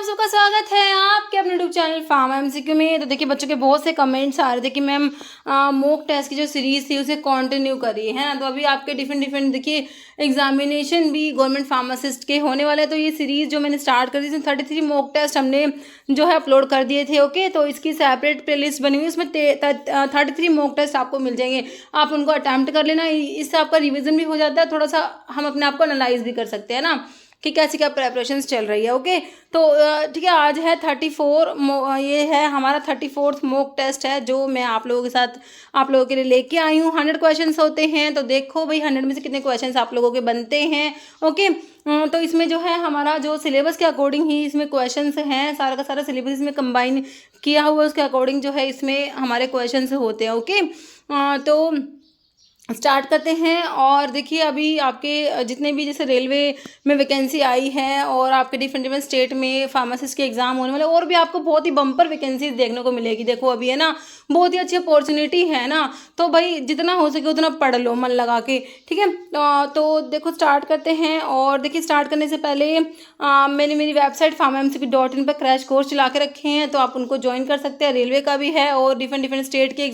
आप सबका स्वागत है आपके अपने यूट्यूब चैनल फार्मा एमसीक्यू में। तो देखिए बच्चों के बहुत से कमेंट्स आ रहे थे कि मैम मॉक टेस्ट की जो सीरीज़ थी उसे कंटिन्यू करिए, है ना। तो अभी आपके डिफरेंट देखिए एग्जामिनेशन भी गवर्नमेंट फार्मासिस्ट के होने वाले हैं। तो ये सीरीज़ जो मैंने स्टार्ट कर दी इसमें 33 मॉक टेस्ट हमने जो है अपलोड कर दिए थे। ओके, तो इसकी सेपरेट प्लेलिस्ट बनी हुई है, उसमें 33 मॉक टेस्ट आपको मिल जाएंगे। आप उनको अटैम्प्ट कर लेना, इससे आपका रिविजन भी हो जाता है, थोड़ा सा हम अपने आप को एनालाइज भी कर सकते हैं ना कि कैसी क्या प्रेपरेशंस चल रही है। ओके, तो ठीक है, आज है 34 ये है हमारा 34th मॉक टेस्ट है जो मैं आप लोगों के साथ आप लोगों के लिए लेके आई हूँ। 100 क्वेश्चंस होते हैं, तो देखो भाई 100 में से कितने क्वेश्चंस आप लोगों के बनते हैं। ओके, तो इसमें जो है हमारा जो सिलेबस के अकॉर्डिंग ही इसमें क्वेश्चंस हैं, सारा का सारा सिलेबस इसमें कंबाइन किया हुआ है, उसके अकॉर्डिंग जो है इसमें हमारे क्वेश्चंस होते हैं। ओके, तो स्टार्ट करते हैं। और देखिए अभी आपके जितने भी जैसे रेलवे में वैकेंसी आई है और आपके डिफरेंट स्टेट में फार्मासिस्ट के एग्जाम होने वाले, और भी आपको बहुत ही बम्पर वैकेंसीज देखने को मिलेगी। देखो अभी है ना, बहुत ही अच्छी अपॉर्चुनिटी है ना, तो भाई जितना हो सके उतना पढ़ लो मन लगा के, ठीक है। तो देखो स्टार्ट करते हैं। और देखिए स्टार्ट करने से पहले मैंने मेरी वेबसाइट pharmamcq.in पर क्रैश कोर्स चला के रखे हैं, तो आप उनको ज्वाइन कर सकते हैं। रेलवे का भी है और डिफरेंट स्टेट के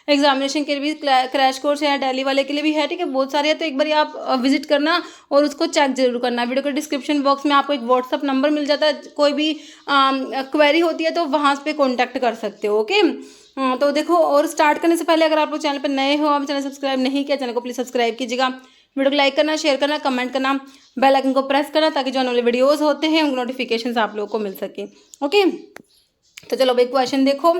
एग्जामिनेशन के लिए भी क्रैश कोर्स है, दिल्ली वाले के लिए भी है, ठीक है, बहुत सारे हैं। तो एक बार आप विजिट करना और उसको चेक जरूर करना। वीडियो के डिस्क्रिप्शन बॉक्स में आपको एक व्हाट्सअप नंबर मिल जाता है, कोई भी क्वेरी होती है तो वहाँ पे कॉन्टैक्ट कर सकते हो। ओके, तो देखो, और स्टार्ट करने से पहले अगर आप लोग चैनल पर नए हो, आप चैनल सब्सक्राइब नहीं किया, चैनल को प्लीज़ सब्सक्राइब कीजिएगा। वीडियो को लाइक करना, शेयर करना, कमेंट करना, बेल आइकन को प्रेस करना, ताकि जो आने वाले वीडियोज़ होते हैं उनके नोटिफिकेशन आप लोगों को मिल सके। ओके, तो चलो भाई क्वेश्चन देखो,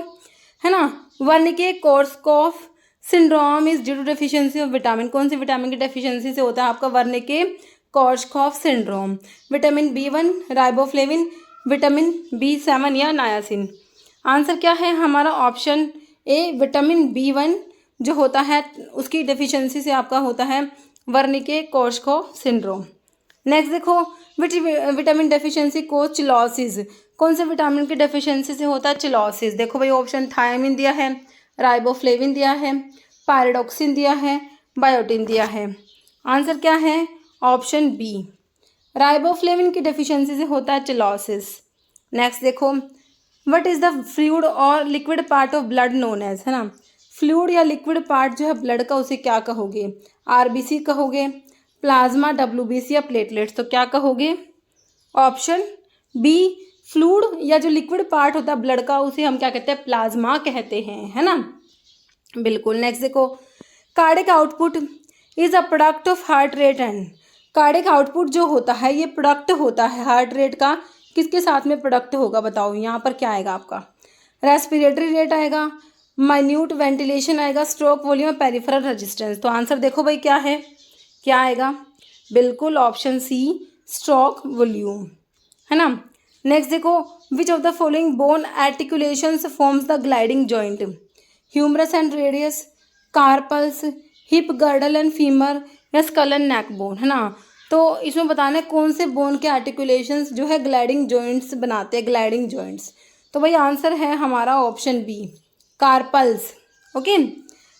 है ना। Wernicke Korsakoff syndrome is due to deficiency of vitamin. कौन सी विटामिन की डेफिशिएंसी से होता है आपका Wernicke Korsakoff syndrome? Vitamin B1, riboflavin, vitamin B7 या नायासिन? आंसर क्या है हमारा? ऑप्शन ए विटामिन B1 जो होता है उसकी डेफिशिएंसी से आपका होता है वर्निके-कोर्सकॉफ सिंड्रोम। नेक्स्ट देखो, which vitamin deficiency causes cheilosis? कौन से विटामिन की डेफिशिएंसी से होता है चिलोसिस? देखो भाई ऑप्शन थायमिन दिया है, राइबोफ्लेविन दिया है, पायरिडॉक्सिन दिया है, बायोटिन दिया है। आंसर क्या है? ऑप्शन बी, राइबोफ्लेविन की डेफिशिएंसी से होता है चिलोसिस। नेक्स्ट देखो, व्हाट इज द फ्लूइड और liquid part of blood known as, है ना। फ्लूइड या लिक्विड पार्ट जो है ब्लड का, उसे क्या कहोगे? आरबीसी कहोगे, प्लाज्मा, डब्ल्यूबीसी या प्लेटलेट्स? तो क्या कहोगे? ऑप्शन बी, फ्लूइड या जो लिक्विड पार्ट होता है ब्लड का उसे हम क्या कहते हैं? प्लाज्मा कहते हैं, है ना। बिल्कुल। नेक्स्ट देखो, cardiac output is a product of heart rate and. Cardiac output जो होता है ये प्रोडक्ट होता है हार्ट रेट का, किसके साथ में प्रोडक्ट होगा बताओ? यहाँ पर क्या आएगा आपका? रेस्पिरेटरी रेट आएगा, माइन्यूट वेंटिलेशन आएगा, स्ट्रोक वॉल्यूम, पेरिफेरल रेजिस्टेंस? तो आंसर देखो भाई क्या है, क्या आएगा? बिल्कुल ऑप्शन सी, स्ट्रोक वॉल्यूम, है ना। नेक्स्ट देखो, which of the following bone articulations forms the gliding joint? Humerus and radius, carpals, hip, girdle and femur या स्कल एंड नेक बोन, है ना। तो इसमें बताना है कौन से बोन के आर्टिकुलेशंस जो है ग्लाइडिंग जॉइंट्स बनाते हैं, ग्लाइडिंग जॉइंट्स? तो भाई आंसर है हमारा option B, carpals. Okay,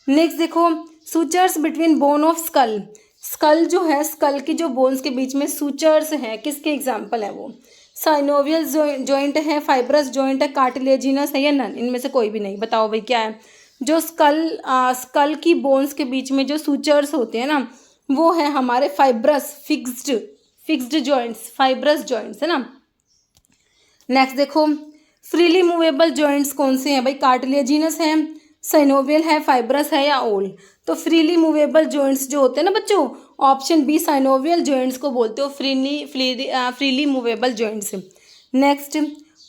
next देखो, sutures between bone of skull. Skull जो है, स्कल की जो बोन्स के बीच में सूचर्स हैं, किसके एग्जाम्पल है वो? साइनोवियल जॉइंट है, फाइब्रस जॉइंट है, कार्टिलेजिनस है या नन? इनमें से कोई भी नहीं। बताओ भाई क्या है? जो स्कल की बोन्स के बीच में जो सूचर्स होते हैं ना, वो है हमारे fibrous, fixed joints, fibrous joints, है ना। नेक्स्ट देखो, फ्रीली मूवेबल जॉइंट्स कौन से हैं भाई? कार्टिलेजिनस है, साइनोवियल है, फाइब्रस है या ओल? तो फ्रीली मूवेबल जॉइंट्स जो होते हैं ना बच्चों, ऑप्शन बी, साइनोवियल जॉइंट्स को बोलते हो freely movable joints. Next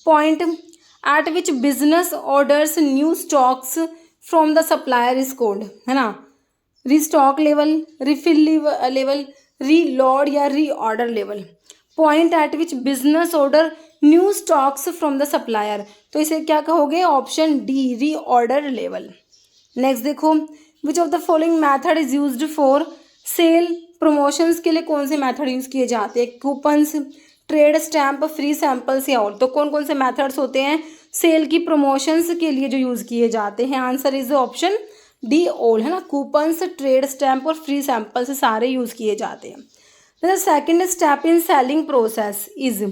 point, at which business orders new stocks from the supplier is called, है ना। Restock level, refill level, reload या reorder level? Point at which business order new stocks from the supplier, तो इसे क्या कहोगे? Option D, reorder level. Next देखो, which of the following method is used for sale promotions? के लिए कौन से मैथड यूज किए जाते हैं? Coupons, trade stamp, free samples या और? तो कौन कौन से मैथड्स होते हैं सेल की प्रमोशंस के लिए जो यूज किए जाते हैं? Answer is option D, all, है ना। कूपन्स, ट्रेड स्टैम्प और फ्री सैंपल्स सारे यूज किए जाते हैं। The second step in selling process is,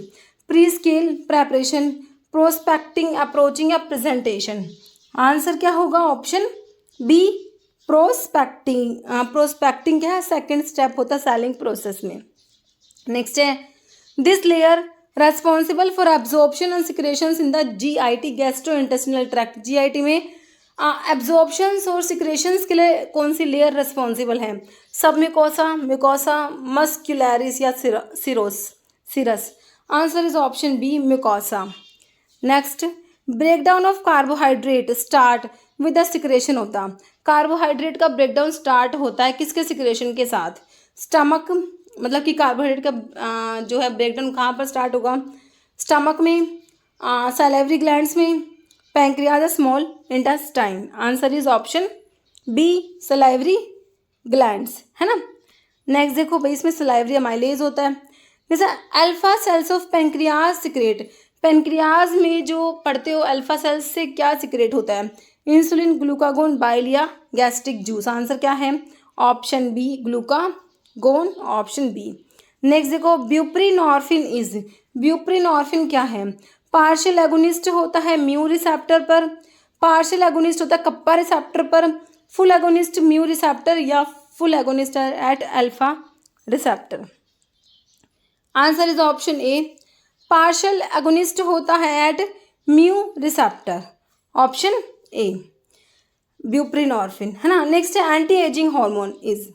pre scale, preparation, prospecting, approaching या प्रेजेंटेशन। आंसर क्या होगा? Option B prospecting. प्रोस्पेक्टिंग क्या है? सेकेंड स्टेप होता है सेलिंग प्रोसेस में। नेक्स्ट है this layer responsible for absorption and secretions in the GIT, gastro intestinal tract. GIT में एब्जॉर्प्शंस और सिक्रेशंस के लिए कौन सी लेयर रिस्पॉन्सिबल है? सब म्यूकोसा, म्यूकोसा, मस्क्यूलरिस या serous. Answer is option B mucosa. Next breakdown of carbohydrate start with the secretion होता। Carbohydrate का breakdown start होता है किसके सिक्रेशन के साथ? स्टमक, मतलब कि कार्बोहाइड्रेट का जो है ब्रेकडाउन कहाँ पर स्टार्ट होगा? स्टमक में, सैलिवरी ग्लैंड्स में, pancreas, small intestine. Answer is option B salivary glands, है ना। नेक्स्ट देखो भाई, इसमें सलाइवरी अमाइलेज होता है। जैसे alpha cells of pancreas secrete, pancreas में जो पढ़ते हो अल्फा सेल्स से क्या सिक्रेट होता है? इंसुलिन, ग्लूकागोन, बाइल या गैस्ट्रिक जूस। आंसर क्या है? Option B glucagon, option B. Next देखो ब्यूप्रीनॉर्फिन इज, ब्यूप्रीनॉर्फिन क्या है? पार्शियल एगोनिस्ट होता है म्यू रिसेप्टर पर, पार्शियल एगोनिस्ट होता है कप्पा रिसेप्टर पर, फुल एगोनिस्ट म्यू रिसेप्टर या full agonist at alpha receptor. Answer is option A partial agonist होता है at mu receptor, option A buprenorphine, है ना। नेक्स्ट है anti ageing hormone is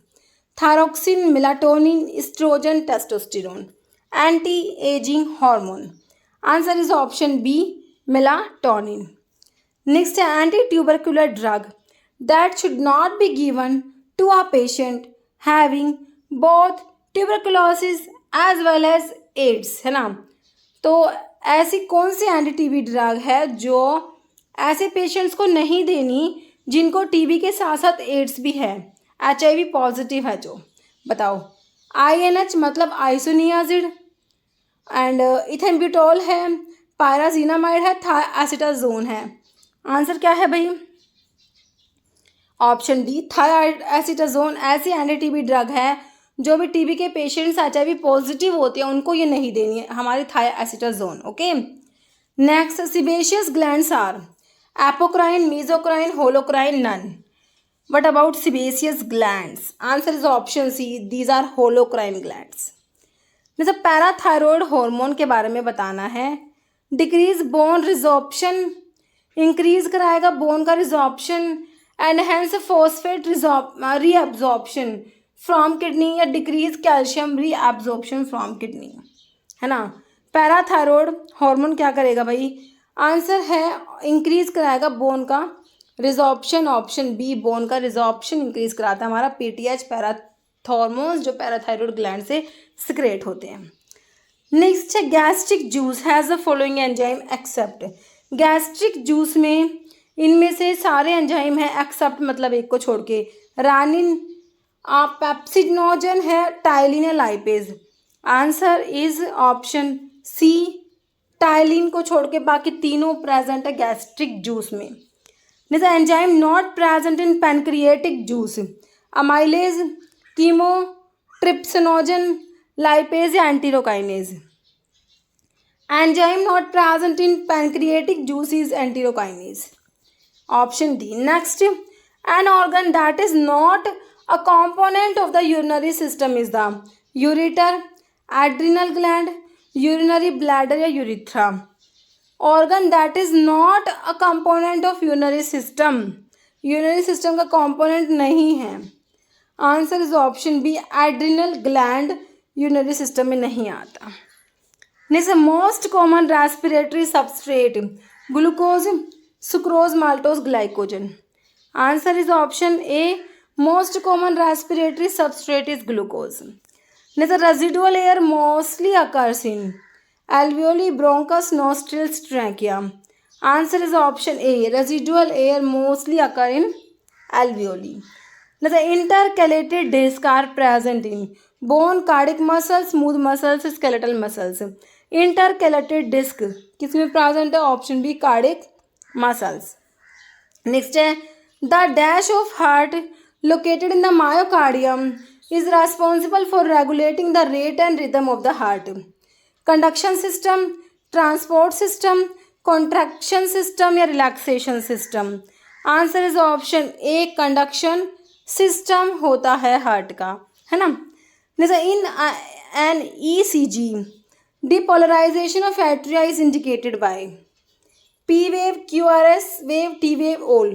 thyroxine, melatonin, oestrogen, testosterone. Anti ageing hormone, answer is option B melatonin. Next है anti tubercular drug that should not be given to a patient having both tuberculosis as well as AIDS, है ना। तो ऐसी कौन सी anti TB drug है जो ऐसे patients को नहीं देनी जिनको टीबी के साथ साथ एड्स भी है, HIV पॉजिटिव है जो? बताओ। INH मतलब आइसोनियाजिड, एंड इथेनब्यूटॉल है, पायराजीनामाइड है, थायोएसिटाजोन है। आंसर क्या है भाई? ऑप्शन डी थायोएसिटाजोन ऐसी एंटी टीबी ड्रग है जो भी टीबी के पेशेंट्स HIV पॉजिटिव होते हैं उनको ये नहीं देनी है, हमारी thioacetazone. Okay. Next sebaceous glands are apocrine, merocrine, holocrine, none. What about sebaceous glands? Answer is option C. These are holocrine glands. जैसे पैराथायरॉयड हार्मोन के बारे में बताना है। डिक्रीज बोन रिजॉर्प्शन, इंक्रीज कराएगा बोन का resorption, enhance phosphate reabsorption from kidney या decrease calcium reabsorption from kidney, है ना। पैराथायरॉयड हार्मोन क्या करेगा भाई? आंसर है इंक्रीज कराएगा बोन का रिजॉर्प्शन, ऑप्शन बी बोन का रिजॉर्प्शन इंक्रीज कराता है हमारा PTH पैराथॉर्मोन्स जो पैराथायरॉयड ग्लैंड से सिक्रेट होते हैं। नेक्स्ट है gastric juice has the following enzyme except. Gastric juice में इनमें से सारे एंजाइम हैं एक्सेप्ट मतलब एक को छोड़ के। रानिन, पेप्सिडोजन है, टाइलिन है, lipase. Answer is option C ptyalin को छोड़ के बाकी तीनों प्रेजेंट है गैस्ट्रिक जूस में। जैसे enzyme not present in pancreatic juice, amylase, chymotrypsinogen, lipase या enterokinase. Enzyme not present in pancreatic juice is enterokinase, option D. Next an organ that is not a component of the urinary system is the ureter, adrenal gland, urinary bladder या urethra। Organ that is not a component of urinary system, urinary system का component नहीं है। Answer is option B adrenal gland urinary system में नहीं आता। Next most common respiratory substrate glucose, sucrose, maltose, glycogen. Answer is option A most common respiratory substrate is glucose. Next residual air mostly occurs in alveoli, bronchus, nostrils, trachea. Answer is option A. Residual air mostly occur in alveoli. Now the intercalated discs are present in bone, cardiac muscles, smooth muscles, skeletal muscles. Intercalated disc किसमें present है? Option B cardiac muscles. Next है the dash of heart located in the myocardium is responsible for regulating the rate and rhythm of the heart. Conduction system, transport system, contraction system या relaxation system? Answer is option A, conduction system होता है heart का, है ना। जैसे in an ECG depolarisation of atria is indicated by P wave, QRS wave, T wave, all,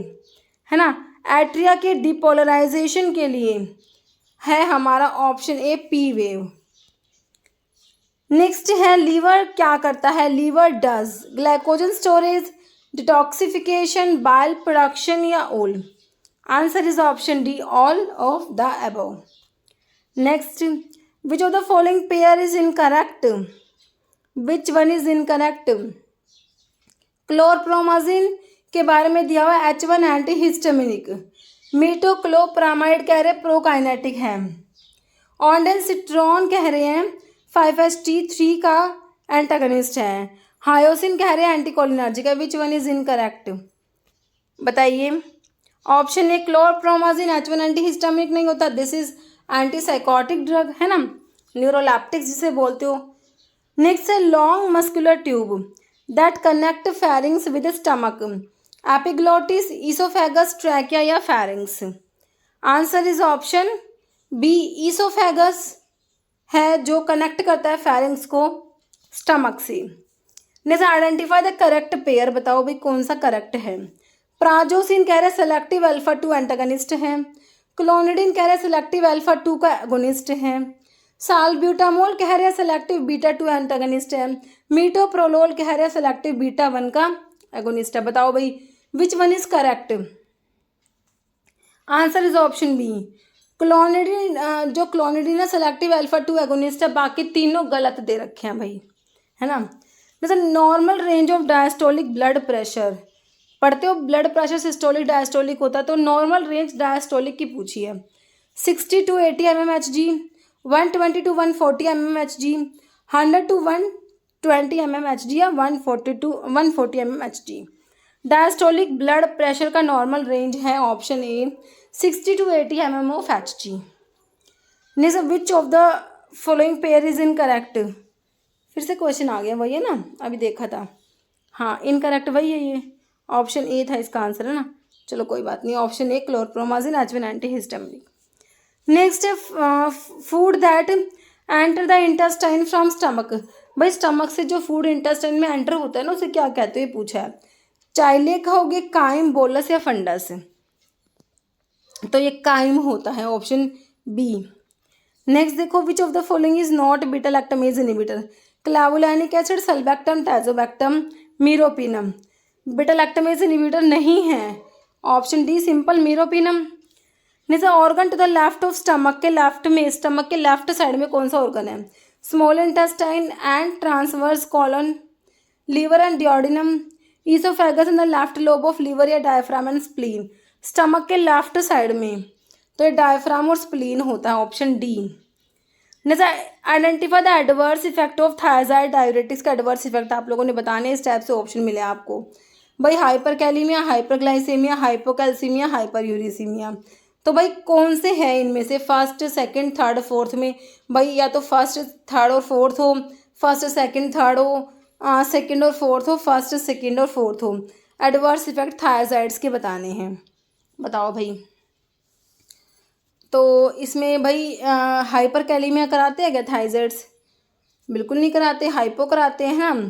है ना। Atria के डिपोलराइजेशन के लिए है हमारा option A P wave. Next है लीवर क्या करता है? Liver does glycogen storage, detoxification, bile production या all? Answer is option D, all of the above. Next, which of the following pair is incorrect? Which one is incorrect? Chlorpromazine के बारे में दिया हुआ H1 एंटीहिस्टामिनिक, मीटोक्लोप्रामाइड कह रहे prokinetic है, ऑन्डेनसिट्रॉन कह रहे हैं 5-HT3 का एंटागनिस्ट है, हायोसिन कह रहे हैं एंटीकोलिनर्जिक है। विच वन इज इनकरेक्ट? बताइए। Option A chlorpromazine H1 antihistaminic नहीं होता, दिस इज एंटीसाइकोटिक ड्रग, है ना, न्यूरोलैप्टिक्स जिसे बोलते हो। नेक्स्ट है long muscular tube that connect pharynx with stomach, epiglottis, oesophagus, trachea या pharynx? Answer is option B, oesophagus है जो कनेक्ट करता है फेरिंग्स को स्टमक से। Next, identify the correct pair, बताओ भाई कौन सा करेक्ट है? प्राजोसिन कह रहे सेलेक्टिव अल्फा-2 एंटागनिस्ट है, क्लोनिडिन कह रहे सेलेक्टिव अल्फा-2 का एगोनिस्ट है, साल्ब्यूटामोल कह रहे सेलेक्टिव बीटा-2 एंटागनिस्ट है, मीटोप्रोलोल कह रहे सेलेक्टिव बीटा-1 का एगोनिस्ट है। बताओ भाई which one is correct? Answer is option B, clonidine. जो क्लोनिडिन है सेलेक्टिव अल्फा-2 एगोनिस्ट है, बाकी तीनों गलत दे रखे हैं भाई, है ना। जैसे normal range of diastolic blood pressure पढ़ते हो, ब्लड प्रेशर सिस्टोलिक डायस्टोलिक होता है, तो नॉर्मल रेंज डायस्टोलिक की पूछी है 60 to 80 mmHg, 120 to 140 mmHg, 100 to 120 mmHg या 140 to 140 mmHg। Diastolic blood pressure का नॉर्मल रेंज है option A 60 to 80 mm of Hg। Next, which of the following pair is incorrect? फिर से क्वेश्चन आ गया, वही है ना, अभी देखा था। हाँ, इनकरेक्ट वही है, ये ऑप्शन ए था इसका आंसर, है ना। चलो कोई बात नहीं, option A chlorpromazine H1 antihistaminic. Next है food that enter the intestine from stomach. भाई स्टमक से जो फूड इंटेस्टाइन में एंटर होता है ना, उसे क्या कहते हैं, ये पूछा है। चाइले खाओगे, काइम, बोलस या फंडस? तो ये काइम होता है, ऑप्शन बी। नेक्स्ट देखो, which of the following is not beta lactamase inhibitor? Clavulanic acid, sulbactam, tazobactam, meropenem? Beta lactamase inhibitor नहीं है, option D simple meropenem. Next, organ to the left of stomach के left में, stomach के left side में कौन सा organ है? Small intestine and transverse colon, liver and duodenum, oesophagus in the left lobe of liver या diaphragm and spleen? Stomach के left side में, तो ये डायफ्राम और स्प्लीन होता है, option D. Next, identify the adverse effect of thyroid diuretics का adverse effect आप लोगों ने बताने, इस टाइप से ऑप्शन मिले आपको भाई, हाइपरकैलेमिया, हाइपरग्लाइसेमिया, हाइपोकैल्सीमिया, हाइपरयूरिसीमिया। तो भाई कौन से हैं इनमें से? फर्स्ट, सेकंड, थर्ड, फोर्थ में भाई या तो फर्स्ट, थर्ड और फोर्थ हो, फर्स्ट, सेकंड, थर्ड हो, सेकंड और फोर्थ हो, फर्स्ट, सेकंड और फोर्थ हो। एडवर्स इफेक्ट थायराइड्स के बताने हैं, बताओ भाई। तो इसमें भाई हाइपरकैलेमिया कराते हैं क्या थायराइड्स? बिल्कुल नहीं कराते, हाइपो कराते हैं हम।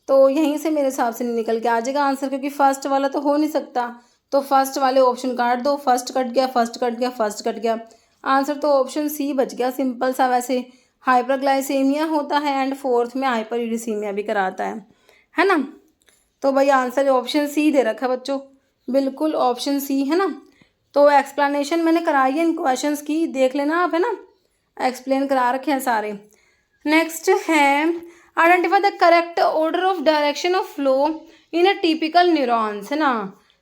तो यहीं से मेरे हिसाब से निकल के आ जाएगा आंसर, क्योंकि फर्स्ट वाला तो हो नहीं सकता, तो फर्स्ट वाले ऑप्शन काट दो। फर्स्ट कट गया, फर्स्ट कट गया, फर्स्ट कट गया, आंसर तो ऑप्शन सी बच गया, सिंपल सा। वैसे हाइपरग्लाइसेमिया होता है एंड फोर्थ में हाइपरयूरिसीमिया भी कराता है ना। तो भाई आंसर ऑप्शन सी दे रखा है बच्चों, बिल्कुल ऑप्शन सी, है ना। तो एक्सप्लेनेशन मैंने कराई है इन क्वेश्चंस की, देख लेना आप, है ना, एक्सप्लेन करा रखे हैं सारे। नेक्स्ट है identify the correct order of direction of flow in a typical neurons, है ना।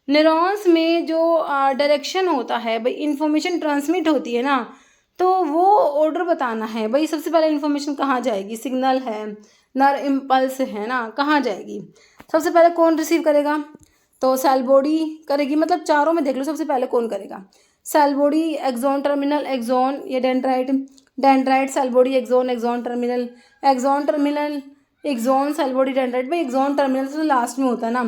न्यूरॉन्स में जो डायरेक्शन होता है भाई, इंफॉर्मेशन ट्रांसमिट होती है ना, तो वो ऑर्डर बताना है भाई। सबसे पहले इन्फॉर्मेशन कहाँ जाएगी? सिग्नल है, नर इम्पल्स है ना, कहाँ जाएगी? सबसे पहले कौन रिसीव करेगा? तो सेल बॉडी करेगी, मतलब चारों में देख लो सबसे पहले कौन करेगा। Cell body, axon terminal, axon या dendrite, dendrite, cell body, axon, axon terminal, axon terminal axon cell body dendrite में एक्सॉन टर्मिनल तो लास्ट में होता है ना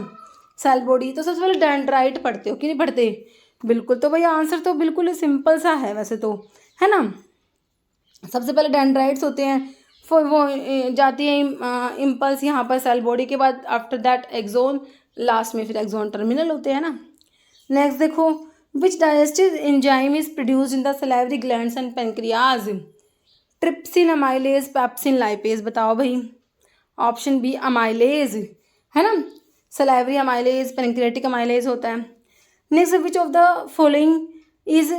सेल बॉडी, तो सबसे पहले डेंड्राइट पढ़ते हो कि नहीं पढ़ते? बिल्कुल। तो भैया आंसर तो बिल्कुल ही सिंपल सा है वैसे तो, है ना। सबसे पहले डेंड्राइट्स होते हैं, फिर वो जाती है इम्पल्स यहाँ पर सेल बॉडी के बाद, आफ्टर दैट एक्सोन, लास्ट में फिर एक्सोन टर्मिनल होते हैं ना। नेक्स्ट देखो, विच digestive enzyme is produced in the salivary glands and pancreas? Trypsin, amylase, pepsin, lipase, बताओ भाई। ऑप्शन बी अमाइलेज, है ना। सलाइवरी अमाइलेज, पेनक्रियाटिक अमाइलेज होता है। Next, which of the following is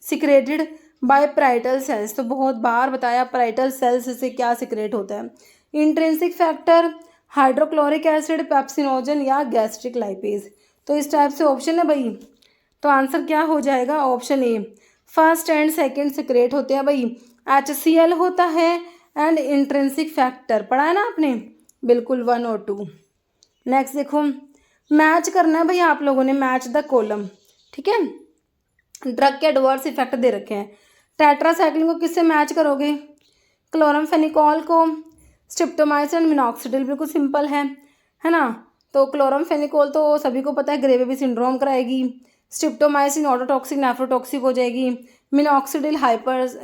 secreted by parietal cells? तो बहुत बार बताया parietal cells से क्या सिक्रेट होता है। Intrinsic factor, hydrochloric acid, pepsinogen या गैस्ट्रिक लाइपेज। तो इस टाइप से ऑप्शन है भाई। तो आंसर क्या हो जाएगा? Option A, first and second secrete होते हैं भाई। HCl होता है एंड इंट्रिंसिक फैक्टर पढ़ा है ना आपने, बिल्कुल 1 और 2। नेक्स्ट देखो, मैच करना है भाई आप लोगों ने, मैच द कॉलम, ठीक है। ड्रग के एडवर्स इफेक्ट दे रखे हैं। टेट्रासाइक्लिन को किससे मैच करोगे? क्लोरामफेनिकोल को, स्ट्रिप्टोमाइसिन, मिनॉक्सिडिल, बिल्कुल सिंपल है ना। तो क्लोरामफेनिकोल तो सभी को पता है ग्रे बेबी सिंड्रोम कराएगी। स्ट्रिप्टोमाइसिन ऑटोटॉक्सिक नेफ्रोटॉक्सिक हो जाएगी। मिनॉक्सिडिल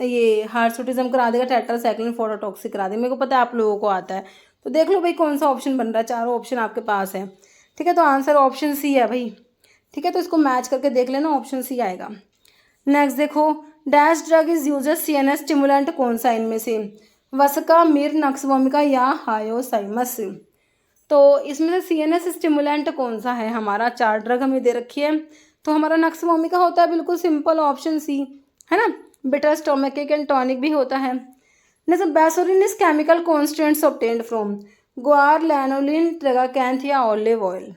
ये हार्सुटिज्म करा देगा। टेट्रासाइक्लिन फोटोटॉक्सिक करा देगा। मेरे को पता है आप लोगों को आता है, तो देख लो भाई कौन सा ऑप्शन बन रहा है। चारों ऑप्शन आपके पास है, ठीक है। तो आंसर ऑप्शन सी है भाई, ठीक है। तो इसको मैच करके देख लेना, ऑप्शन सी आएगा। नेक्स्ट देखो, dash drug is use CNS stimulant, कौन सा इनमें से? वसका, मिर, नक्स वोमिका या हायोसाइमस? तो इसमें से CNS स्टिमुलेंट कौन सा है हमारा? 4 ड्रग हमें दे रखी है, तो हमारा नक्स वोमिका होता है, बिल्कुल सिंपल ऑप्शन सी, है ना। बिटर स्टोमैकिक एंड टॉनिक भी होता है। Next, bassorin is chemical constants obtained from? Guar, lanolin, tragacanth या olive oil?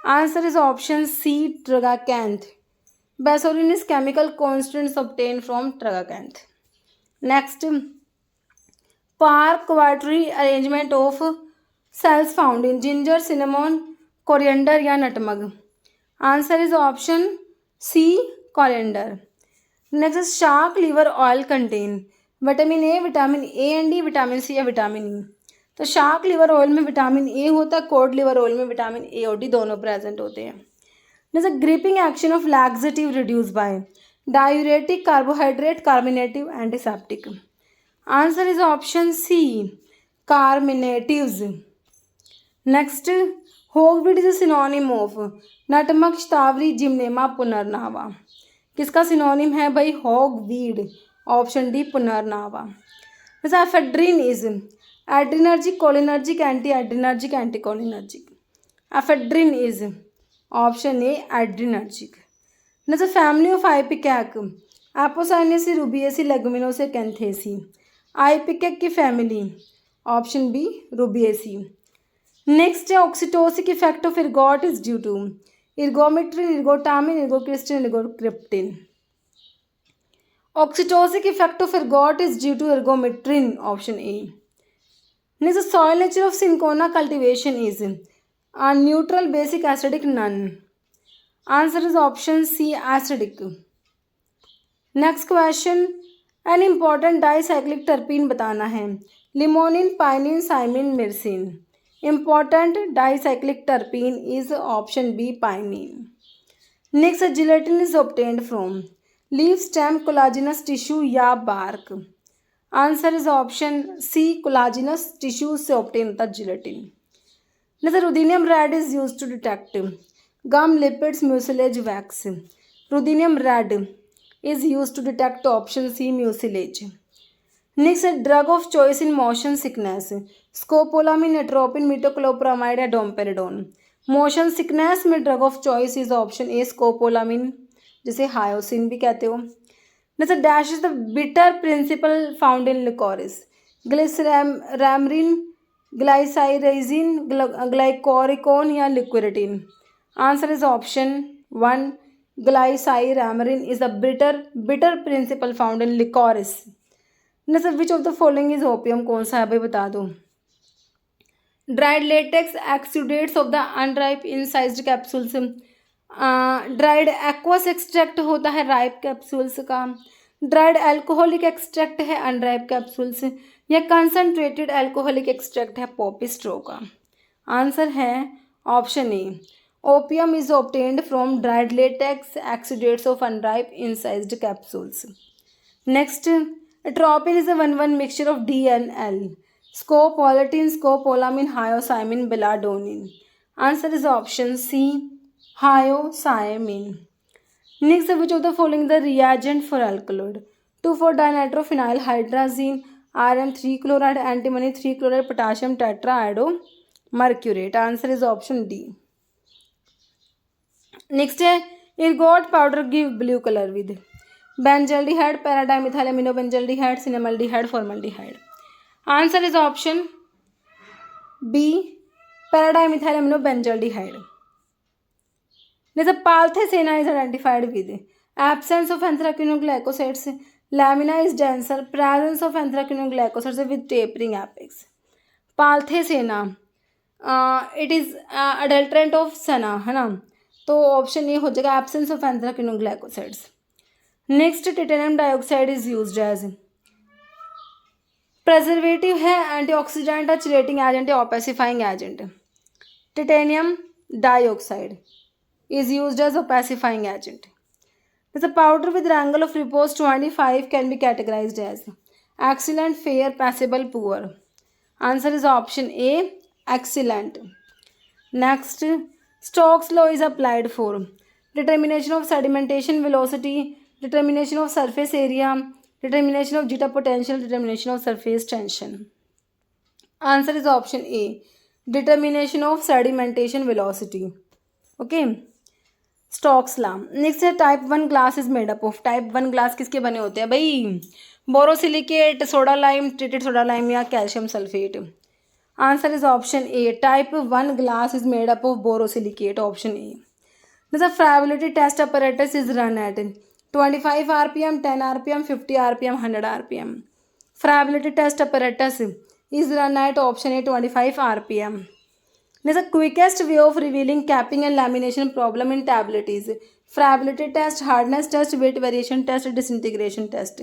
Answer is option C, tragacanth. Bassorin is chemical constants obtained from tragacanth. Next, Park quaternary arrangement of cells found in ginger, cinnamon, coriander या nutmeg? Answer is option C, coriander. Next is shark liver oil contain vitamin A, vitamin A and D, vitamin C या vitamin E? तो shark liver oil में vitamin A होता है, cod liver oil में vitamin A और D दोनों present होते हैं। जैसे griping action of laxative reduce by? Diuretic, carbohydrate, carminative, antiseptic? Answer is option C, carminatives. Next, hogweed is synonym of? Nutmeg, shatavari, gymnema, punarnava? किसका सिनोनिम है भाई? Hogweed, option D, punarnava. जैसे ephedrine is adrenergic, cholinergic, anti adrenergic, anti cholinergic? Ephedrine is option A, adrenergic. Next, family of ipecac? Apocynaceae, rubiaceae, leguminosae, acanthaceae? Ipecac की family, option B, rubiaceae. Next है, oxytocic effect of ergot is due to? Ergometrine, ergotamine, ergocristine, ergocryptine? Oxytocic effect of ergot is due to ergometrine, option A. Next, soil nature of cinchona cultivation is? Neutral, basic, acidic, none? Answer is option C, acidic. Next question, an important dicyclic terpene बताना है? Limonene, pinene, cymene, myrcene? Important dicyclic terpene is option B, pinene. Next, gelatin is obtained from? Leaf, stem, collagenous tissue या bark? Answer is option C, collagenous tissue से obtain होता है gelatin. Next, ruthenium red is use to detect? Gum, lipids, mucilage, wax? Ruthenium red is use to detect, option C, mucilage. Next, drug of choice in motion sickness? Scopolamine, atropine, metoclopramide या domperidone? Motion sickness में drug of choice is option A, scopolamine, जिसे hyoscine भी कहते हो। Next, dash is the bitter principle found in liquorice? Glycyramarin, glycyrrhizin, glycoricone या liquiritin? Answer is option 1, glycyramarin is the bitter principle found in liquorice. Next, which of the following is opium? कौन सा है भाई बता दो। Dried latex exudates of the unripe incised capsules? Dried aqueous extract होता है ripe capsules का। Dried alcoholic extract है अनराइप कैप्सूल्स, या कंसनट्रेटेड अल्कोहलिक एक्सट्रैक्ट है पॉपी स्ट्रो का? आंसर है option A, opium is obtained from dried latex exudates of unripe incised capsules. Next, atropine is a 1,1 mixture of D and L. Scopolamine, scopolamine, hyoscyamin, belladonna. Answer is option C, hyoscyamin. Next, which of the following the reagent for alkaloid? 2,4-dinitrophenylhydrazine, Rm 3 chloride, antimony 3 chloride, potassium tetrahydromercurate. Answer is option D. Next है ergot powder give blue color with benzaldehyde, para-dimethylaminobenzeldehyde, cinnamaldehyde, formaldehyde. Answer is option B, para-dimethylaminobenzeldehyde. Next, Palthacena is identified with absence of anthraquinoglycosides, lamina is denser, presence of anthraquinoglycosides with tapering apex. Palthacena it is adulterant of senna है ना, तो option A हो जाएगा absence of anthraquinone glycosides. Next, titanium dioxide is used as preservative है, antioxidant है, chelating agent है, opacifying agent. Titanium dioxide is used as opacifying agent. The powder with the angle of repose 25 can be categorized as excellent, fair, passable, poor. Answer is option A, excellent. Next, Stokes law is applied for determination of sedimentation velocity, determination of surface area, determination of jitter potential, determination of surface tension. Answer is option A, determination of sedimentation velocity. Okay. Stokes law. Next है type 1 glass is made up of. Type 1 glass किसके बने होते हैं भाई? Borosilicate, soda lime, treated soda lime या calcium sulphate. Answer is option A, type 1 glass is made up of borosilicate. Option A. The friability test apparatus is run at 25 RPM, 10 RPM, 50 RPM, 100 RPM. Friability test apparatus is run at option A 25 RPM. This is the quickest way of revealing capping and lamination problem in tablet is friability test, hardness test, weight variation test, disintegration test.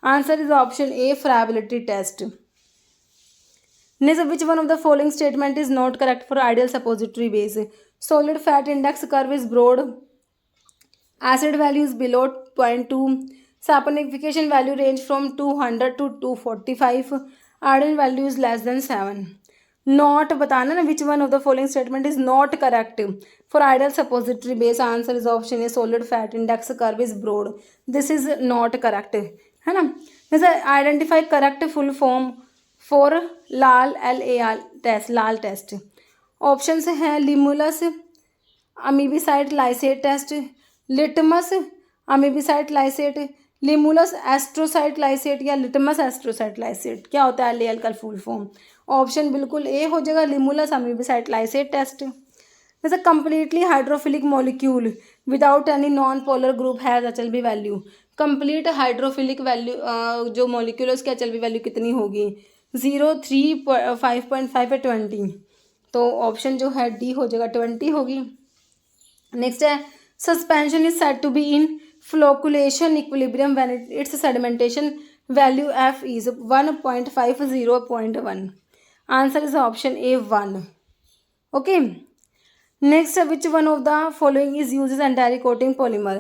Answer is option A, friability test. Next, which one of the following statement is not correct for ideal suppository base? Solid fat index curve is broad. Acid value is below 0.2. Saponification value range from 200 to 245. Iodine value is less than 7. Not बताना ना which one of the following statement is not correct for ideal suppository base. Answer is option A, solid fat index curve is broad. This is not correct है ना. जैसे identify correct full form for LAL LAL test, LAL test. Option हैं limulus amoebicide lysate test, litmus amoebicide lysate, limulus astrocyte lysate या litmus astrocyte lysate. क्या होता है LAL का full form? Option बिल्कुल ए हो जाएगा, लिमुलस अमीबिसाइड लाइसेट टेस्ट. जैसे completely hydrophilic molecule without any non polar group has HLB value. Complete hydrophilic value जो मॉलिक्यूल है उसकी HLB वैल्यू कितनी होगी? 0, 3, 5.5 या 20. तो ऑप्शन जो है डी हो जाएगा, 20 होगी. नेक्स्ट है suspension is said to be in flocculation equilibrium when its sedimentation value F is 1.5 0.1. Answer is option A, 1. Okay. Next, which one of the following is used as anti-coating polymer?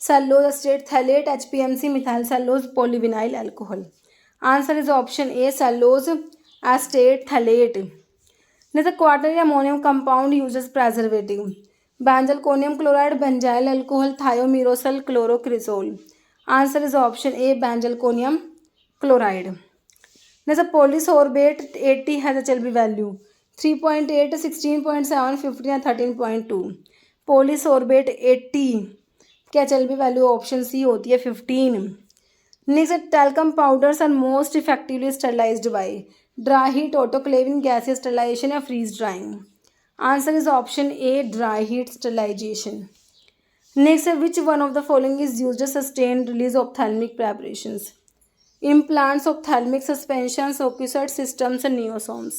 Cellulose acetate, phthalate, HPMC, methyl cellulose, polyvinyl alcohol. Answer is option A, cellulose acetate, phthalate. Next, quaternary ammonium compound used as preservative. Benzalkonium chloride, benzyl alcohol, thiamirosal, chlorocresol. Answer is option A, benzalkonium chloride. Next, a polysorbate 80 has HLB value 3.8, 16.7, 15 या 13.2. polysorbate 80 की HLB value option C होती है 15. Next, talcum powders are most effectively sterilized by dry heat, autoclaving, gaseous sterilization या freeze drying. Answer is option A, dry heat sterilization. Next, which one of the following is used to sustain release of ophthalmic preparations? Implants, ophthalmic suspensions, occlusal systems and neosomes.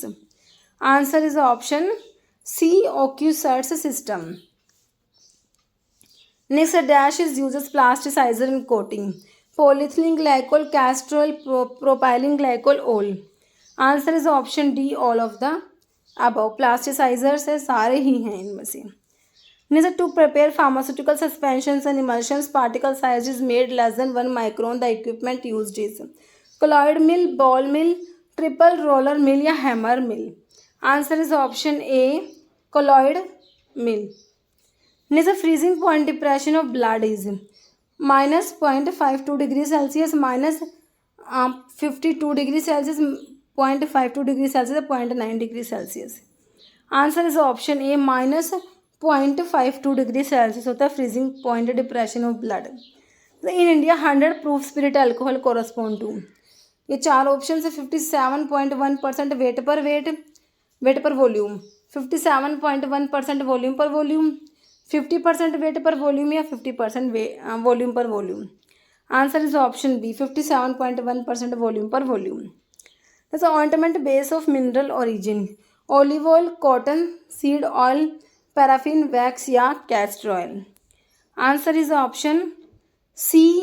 Answer is option C, occlusal system. Next, a dash is used as plasticizer in coating. Polyethylene glycol, castrol, propylene glycol, all. Answer is option D all of the above. Plasticisers है, सारे ही हैं इनमें से। Next, to prepare pharmaceutical suspensions and emulsions particle size is made less than 1 micron. The equipment used is colloid mill, ball mill, triple roller mill या hammer mill. Answer is option A colloid mill. Next, freezing point depression of blood is -0.52 degree Celsius, -52 degree Celsius, 0.52 degree Celsius, 0.9 degree Celsius. Answer is option A -0.52 degree Celsius होता है freezing point depression of blood. In India 100 proof spirit alcohol correspond to, ये चार option है 57.1% weight per volume, 57.1% volume per volume, 50% weight per volume या 50% volume per volume. Answer is option B 57.1% volume per volume. जैसे ointment base of mineral origin, olive oil, cotton seed oil, paraffin, wax या castor oil. Answer is option C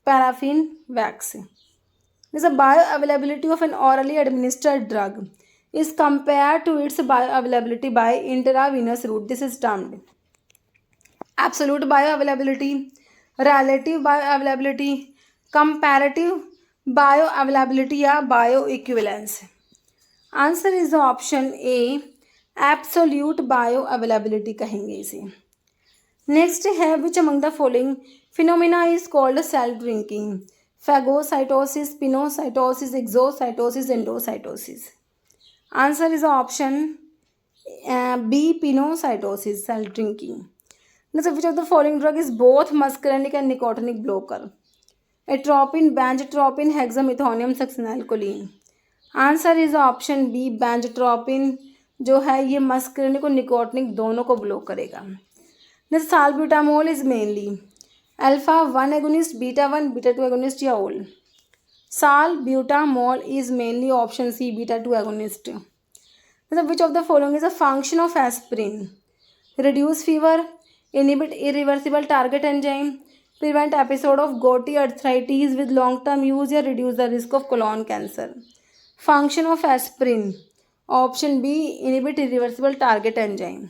paraffin wax. जैसे bioavailability of an orally administered drug is compared to its bioavailability by intravenous route. This is termed absolute bioavailability, relative bioavailability, comparative bioavailability या bioequivalence. Answer is option A absolute bioavailability कहेंगे इसे। Next है which among the following phenomena is called cell drinking? Phagocytosis, pinocytosis, exocytosis, endocytosis. Answer is option B pinocytosis, cell drinking. Next, which of the following drug is both muscarinic and nicotinic blocker? Atropine, benztropine, hexamethonium, succinylcholine. Answer is option B benztropine जो है ये muscarinic और nicotinic दोनों को block करेगा। Next, salbutamol is mainly alpha 1 agonist, beta 1, beta 2 agonist या all? Salbutamol is mainly option C beta 2 agonist. Which of the following is a function of aspirin? Reduce fever, inhibit irreversible target enzyme, prevent episode of gouty arthritis with long term use या reduce the risk of colon cancer. Function of aspirin option B inhibit irreversible target enzyme.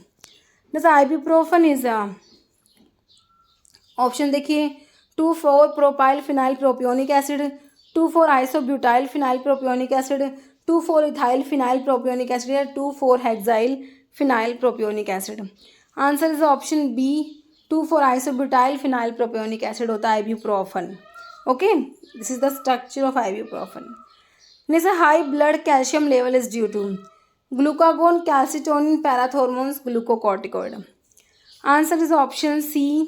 This ibuprofen is a option देखिए 2,4-propyl phenyl propionic acid, 2,4-isobutyl phenyl propionic acid, 2,4-ethyl phenyl propionic acid या 2,4-hexyl phenyl propionic acid। Answer is option B 2,4-isobutyl phenyl propionic acid होता है ibuprofen। Okay, this is the structure of ibuprofen। Next, high blood calcium level is due to glucagon, calcitonin, parathormones, glucocorticoid. Answer is option C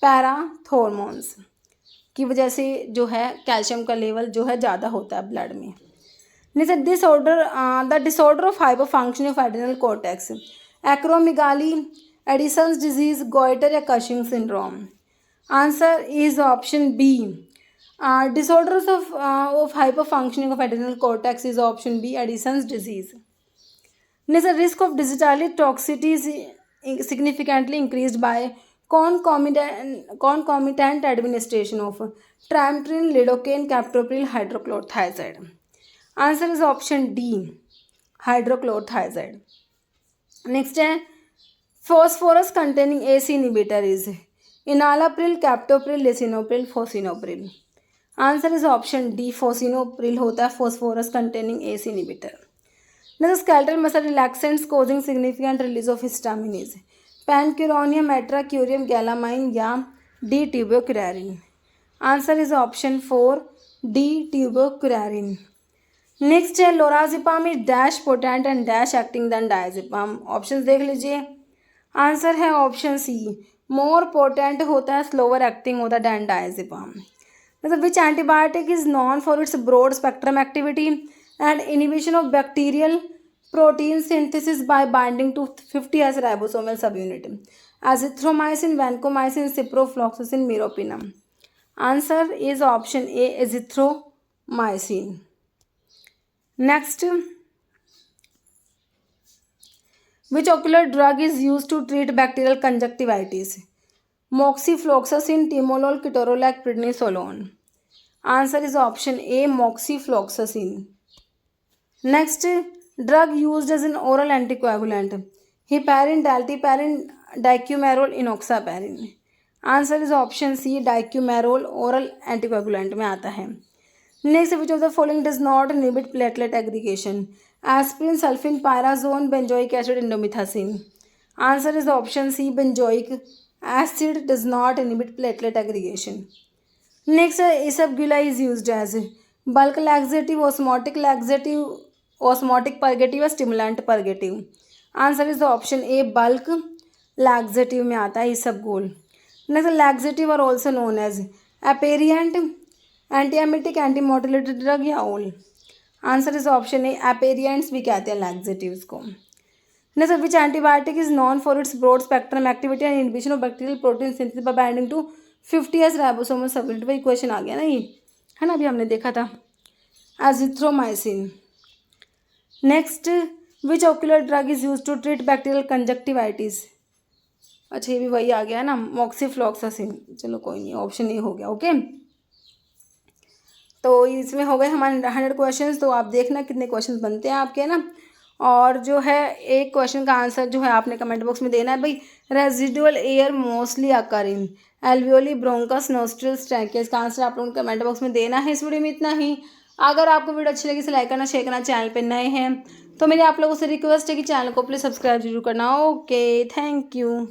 parathormones की वजह से जो है calcium का level जो है ज़्यादा होता है ब्लड में। Next, the disorder of hyper function of adrenal cortex, acromegaly, Addison's disease, goitre या Cushing syndrome. Answer is option B disorders of hyper functioning of adrenal cortex is option B Addison's disease. Next, risk of digitalis toxicity is significantly increased by concomitant administration of trimethoprim, lidocaine, captopril, hydrochlorothiazide. Answer is option D hydrochlorothiazide. Next है phosphorus containing AC inhibitor is enalapril, captopril, lisinopril, fosinopril. Answer is option D fosinopril होता है phosphorus containing AC inhibitor. Next, skeletal muscle relaxants causing significant release of histamine is पैनक्यूरोनियम, metracurium, gallamine या D tubocurarine. Answer is option 4 D tubocurarine. Next है lorazepam is dash potent and dash acting than diazepam. Option देख लीजिए। Answer है option C more potent होता है, slower acting होता है than diazepam. मतलब which antibiotic is known for its broad spectrum activity and inhibition of bacterial protein synthesis by binding to 50S ribosomal subunit, azithromycin, vancomycin, ciprofloxacin, meropenem. Answer is option A azithromycin. Next, which ocular drug is used to treat bacterial conjunctivitis? Moxifloxacin, timolol, ketorolac, prednisolone. Answer is option A moxifloxacin. Next, drug used as an oral anticoagulant, heparin, dalteparin, dicoumarol, enoxaparin. Answer is option C, dicoumarol oral anticoagulant में आता है। Next, which of the following does not inhibit platelet aggregation, aspirin, sulfinpyrazone, benzoic acid, indomethacin. Answer is option C, benzoic acid does not inhibit platelet aggregation. Next, ispaghula is used as bulk laxative, osmotic laxative, osmotic purgative, stimulant purgative. Answer is option A, bulk laxative में आता है isabgol. Next, laxatives are also known as aperient, antiemetic, antimotility drug या all. Answer is option A, aperients भी कहते हैं laxatives को। Next, which antibiotic is known for its broad spectrum activity and inhibition of bacterial protein synthesis by binding to 50S ribosomal subunit. वही question आ गया ना, ये है ना, अभी हमने देखा था, azithromycin. Next, which ocular drug is use to treat bacterial conjunctivitis. अच्छा, ये भी वही आ गया है ना, मॉक्सीफ्लॉक्सासिन। चलो कोई नहीं, ऑप्शन ए हो गया। ओके, तो इसमें हो गए हमारे 100 क्वेश्चन। तो आप देखना कितने क्वेश्चन बनते हैं आपके ना। और जो है एक क्वेश्चन का आंसर जो है आपने कमेंट बॉक्स में देना है भाई। रेजिडुअल एयर मोस्टली अकर इन एल्वियोली, ब्रोंकस, नोस्ट्रिल्स, ट्रैकियस। का आंसर आप लोगों को कमेंट बॉक्स में देना है। इस वीडियो में इतना ही। अगर आपको वीडियो अच्छी लगी इसे लाइक करना, शेयर करना, चैनल पे नए हैं तो मेरी आप लोगों से रिक्वेस्ट है कि चैनल को प्लीज़ सब्सक्राइब जरूर करना। Okay, thank you.